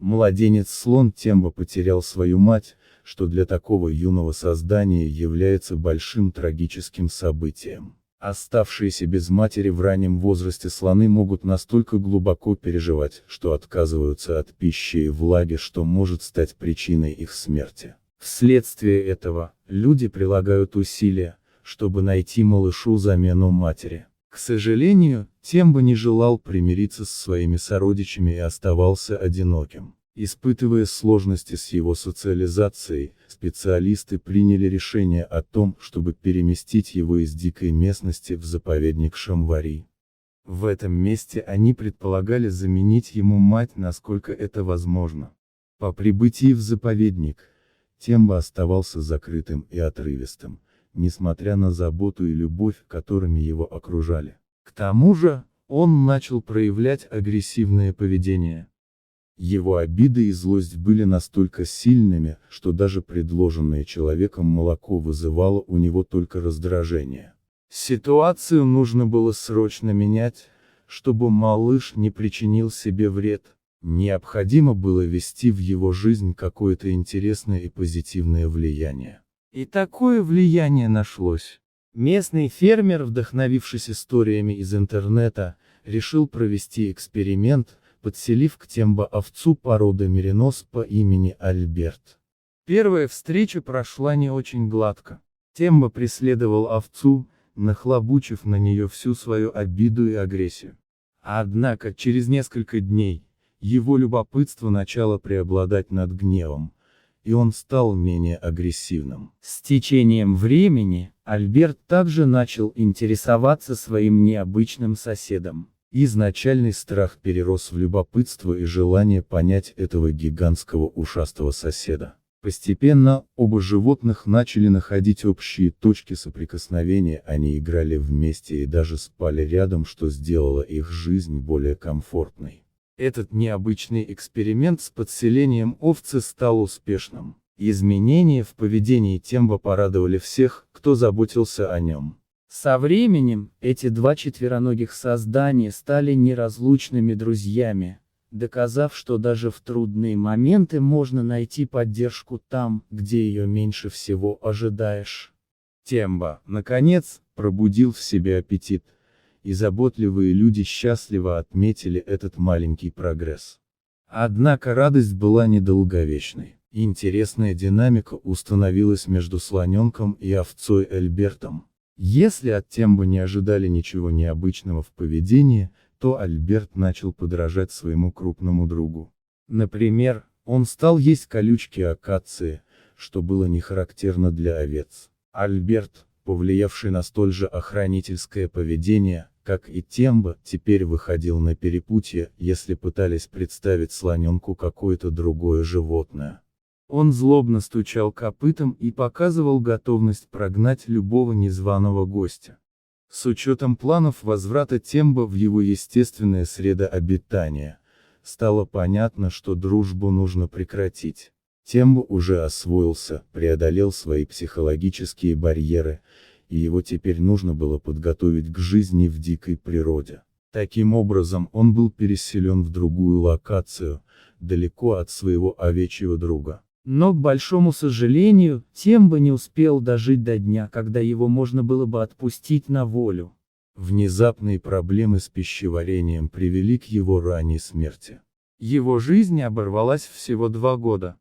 Младенец-слон Темба потерял свою мать, что для такого юного создания является большим трагическим событием. Оставшиеся без матери в раннем возрасте слоны могут настолько глубоко переживать, что отказываются от пищи и влаги, что может стать причиной их смерти. Вследствие этого, люди прилагают усилия, чтобы найти малышу замену матери. К сожалению, Темба не желал примириться с своими сородичами и оставался одиноким. Испытывая сложности с его социализацией, специалисты приняли решение о том, чтобы переместить его из дикой местности в заповедник Шамвари. В этом месте они предполагали заменить ему мать, насколько это возможно. По прибытии в заповедник, Темба оставался закрытым и отрывистым, несмотря на заботу и любовь, которыми его окружали. К тому же, он начал проявлять агрессивное поведение. Его обиды и злость были настолько сильными, что даже предложенное человеком молоко вызывало у него только раздражение. Ситуацию нужно было срочно менять, чтобы малыш не причинил себе вред. Необходимо было ввести в его жизнь какое-то интересное и позитивное влияние. И такое влияние нашлось. Местный фермер, вдохновившись историями из интернета, решил провести эксперимент, подселив к Тембо овцу породы меринос по имени Альберт. Первая встреча прошла не очень гладко. Тембо преследовал овцу, нахлобучив на нее всю свою обиду и агрессию. Однако, через несколько дней, его любопытство начало преобладать над гневом, и он стал менее агрессивным. С течением времени, Альберт также начал интересоваться своим необычным соседом. Изначальный страх перерос в любопытство и желание понять этого гигантского ушастого соседа. Постепенно, оба животных начали находить общие точки соприкосновения, они играли вместе и даже спали рядом, что сделало их жизнь более комфортной. Этот необычный эксперимент с подселением овцы стал успешным. Изменения в поведении Тембо порадовали всех, кто заботился о нем. Со временем, эти два четвероногих создания стали неразлучными друзьями, доказав, что даже в трудные моменты можно найти поддержку там, где ее меньше всего ожидаешь. Тембо, наконец, пробудил в себе аппетит, и заботливые люди счастливо отметили этот маленький прогресс. Однако радость была недолговечной. Интересная динамика установилась между слоненком и овцой Альбертом. Если от Тембо не ожидали ничего необычного в поведении, то Альберт начал подражать своему крупному другу. Например, он стал есть колючки акации, что было не характерно для овец. Альберт, повлиявший на столь же охранительское поведение, как и Тембо, теперь выходил на перепутье, если пытались представить слоненку какое-то другое животное. Он злобно стучал копытом и показывал готовность прогнать любого незваного гостя. С учетом планов возврата Тембо в его естественное среда обитания, стало понятно, что дружбу нужно прекратить. Тембо уже освоился, преодолел свои психологические барьеры, и его теперь нужно было подготовить к жизни в дикой природе. Таким образом, он был переселен в другую локацию, далеко от своего овечьего друга. Но, к большому сожалению, Тембо не успел дожить до дня, когда его можно было бы отпустить на волю. Внезапные проблемы с пищеварением привели к его ранней смерти. Его жизнь оборвалась всего 2 года.